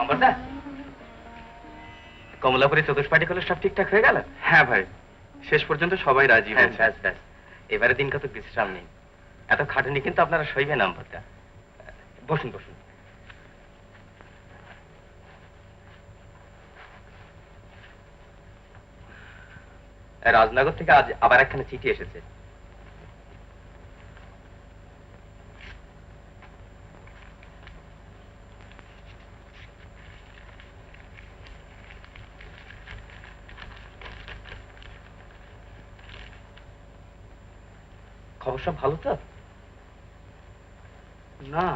অমরদা, কমলাপুরে চতুষ্পাটি college সব ঠিকঠাক হয়ে গেল? হ্যাঁ ভাই, শেষ পর্যন্ত সবাই রাজি হয়েছে। ব্যাস ব্যাস, এবারে দিন কত বিশ্রাম নেই। এত খাটুনি কিন্তু আপনারা সইবেন অমরদা। বসুন বসুন। রাজনগর থেকে আজ আবার একখানে চিঠি এসেছে। খবর সব ভালো তো? না,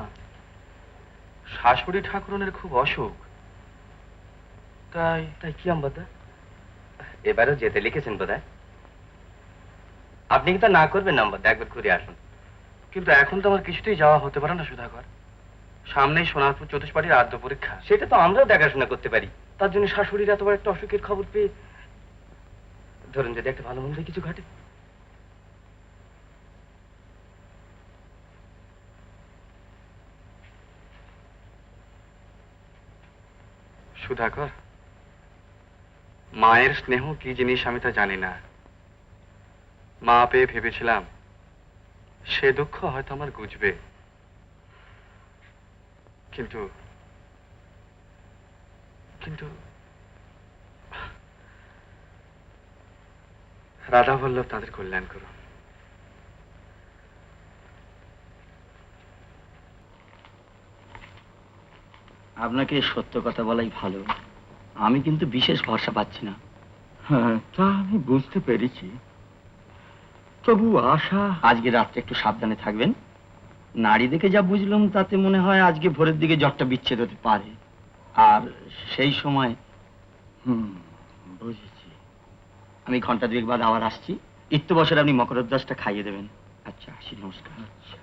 শাশুড়ি ঠাকুরনের খুব অসুখ। তাই তাই কি আমবাদা, এবারও যেতে লিখেছেন বোধহয়। আপনি কি তা না করবেন না আমবাদা, একবার ঘুরে আসুন। কিন্তু এখন তো আমার কিছুতেই যাওয়া হতে পারে না সুধাকর। সামনেই সোনারপুর চতুষ্পাটির আদ্য পরীক্ষা। সেটা তো আমরাও দেখাশোনা করতে পারি, তার জন্য শাশুড়ির এত বড় একটা অসুখের খবর পেয়ে, ধরুন যদি একটা ভালো মন্দ কিছু ঘটে। সুধাকর, মায়ের স্নেহ কি জিনিস আমি তা জানি না। মা পেয়ে ভেবেছিলাম সে দুঃখ হয়তো আমার গুজবে, কিন্তু কিন্তু রাধা বল্লভ তাদের কল্যাণ করুন। আপনাকে সত্য কথা বলাই ভালো, আমি কিন্তু বিশেষ ভরসা পাচ্ছি না। হ্যাঁ, তা আমি বুঝতে পেরেছি, তবু আশা। আজকে রাত্রে একটু সাবধানে থাকবেন। নাড়ি দেখে যা বুঝলাম তাতে মনে হয় আজকে ভোরের দিকে জ্বরটা বিচ্ছেদ হতে পারে। আর সেই সময় বুঝেছি। আমি ঘন্টা দুয়েক বাদ আবার আসছি। ইত্য বছর আপনি মকরোদ্দাসটা খাইয়ে দেবেন। আচ্ছা, আসি, নমস্কার। আচ্ছা,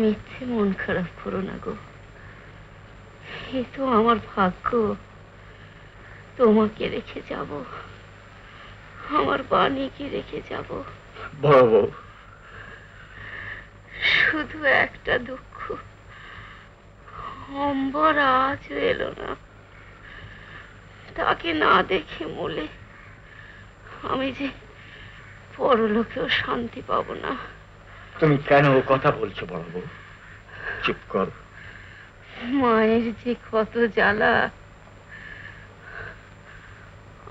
মিথ্যে মন খারাপ করো না গো, এ তো আমার ভাগ্য। তোমাকে রেখে যাব, আমার বাণীকে রেখে যাব। বড় বউ, শুধু একটা দুঃখ, অম্বর আজও এলো না। তাকে না দেখে মলে আমি যে পরলোকেও শান্তি পাবো না। তুমি কেন ও কথা বলছো বড় বউ? চুপ কর। মায়ের যে কত জ্বালা,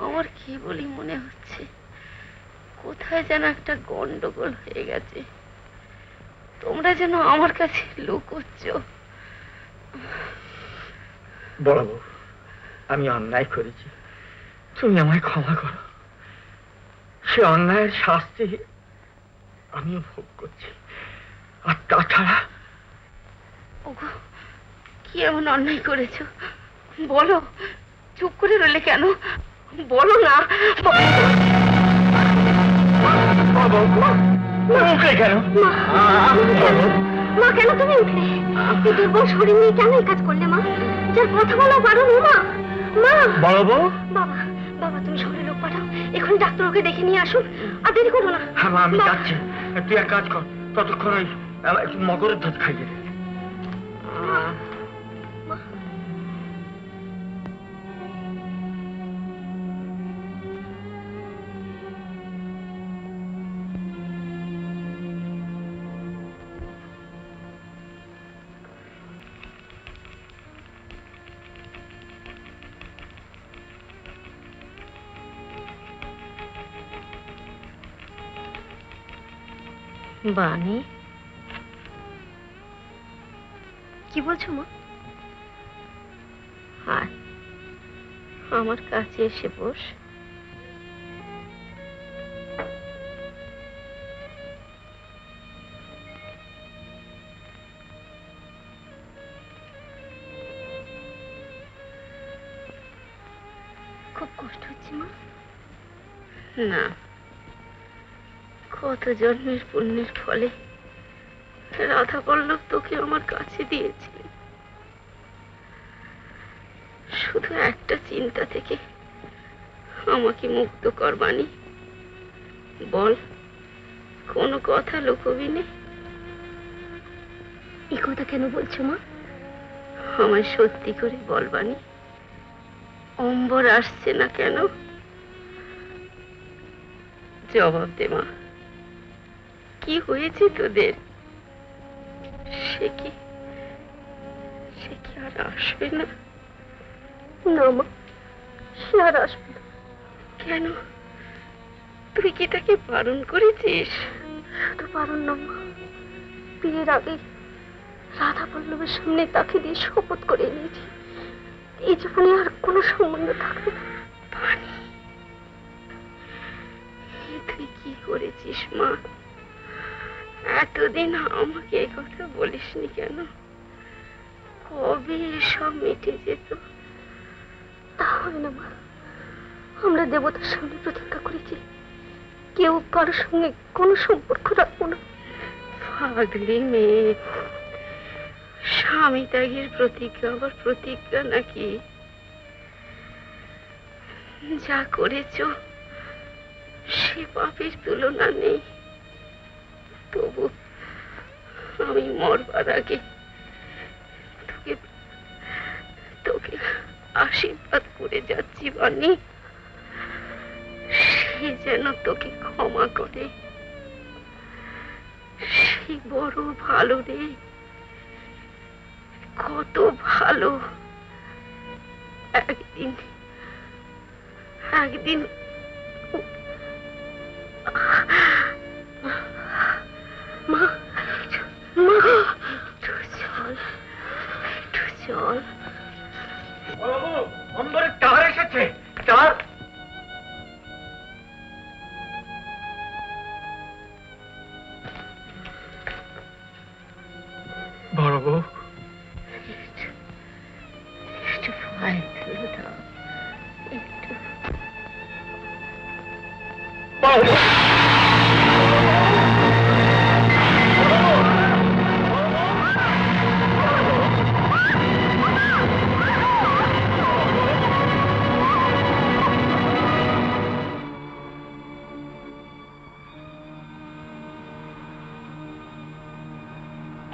আমার কি বলি মনে হচ্ছে কোথায় যেন একটা গন্ডগোল হয়ে গেছে। তোমরা যেন আমার কাছে লুকোচ্ছ। বড় বউ, আমি অন্যায় করেছি, তুমি আমায় ক্ষমা করো। সে অন্যায়ের শাস্তি আমিও ভোগ করছি। আর তাছাড়া ওগো, কি এমন অন্যায় করেছো বলো? চুপ করে রইলে কেন? বলো না। উঠে কেন? মা, কেন তুমি উঠলে? এই দুর্বল শরীর নিয়ে কেন এই কাজ করলে মা? যার কথা বলা পারো মা। মা, বড় বউ। বাবা, বাবা, তুমি শহরে লোক পাঠাও, এখন ডাক্তারকে দেখে নিয়ে আসুন। আর দেরি করো না। হ্যাঁ মা, আমি যাচ্ছি। তুই এক কাজ কর, ততক্ষণ ওই একটু মগরের দুধ খাইয়ে দে। বানি, কি বলছো মা? আয়, আমার কাছে এসে বস। খুব কষ্ট হচ্ছে মা? না, কত জন্মের পুণ্যের ফলে রাধা বল্লভ তোকে আমার কাছে দিয়েছিলেন। শুধু একটা চিন্তা থেকে আমাকে মুক্ত কর বাণী। বল, কোনো কথা লুকোবি নে। এই কথা কেন বলছো মা? আমায় সত্যি করে বল বাণী, অম্বর আসছে না কেন? জবাব দে মা, কি হয়েছে তোদের? সে কি আর আসবে না? না মা, সে আর আসবে না। কেন? তুই কি তাকে বারণ করেছিস? শুধু বারণ না মা, বিয়ের আগে রাধা বল্লভের সামনে তাকে দিয়ে শপথ করে নিয়েছি এই জীবনে আর কোনো সম্বন্ধ থাকবে না। তুই কি করেছিস মা? এতদিন আমাকে এই কথা বলিসনি কেন? কবে সব মিটে যেত? তা হবে না মা, আমরা দেবতার সামনে প্রতিজ্ঞা করেছি কেউ কারোর সঙ্গে কোনো সম্পর্ক রাখবো না। পাগলি মেয়ে, স্বামী ত্যাগের প্রতিজ্ঞা আবার প্রতিজ্ঞা নাকি? যা করেছো সে পাপের তুলনা নেই। তবু আমি মরবার আগে তোকে আশীর্বাদ করে যাচ্ছি বাণী, সে যেন তোকে ক্ষমা করে। সে বড় ভালো রে, কত ভালো। একদিন মা, একটু চল। অম্বরের টাওয়ার এসেছে। টাওয়ার বড় বউ, একটু ভয় তুলে দাও, একটু। বড় বউ,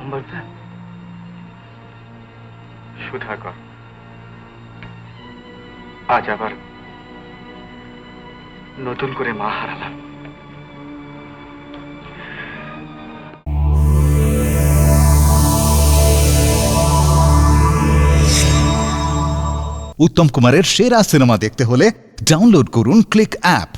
অম্বরদা, সুধাকর, আজ আবার নতুন করে মা হারালাম। উত্তম কুমারের সেরা সিনেমা দেখতে হলে ডাউনলোড করুন ক্লিক অ্যাপ।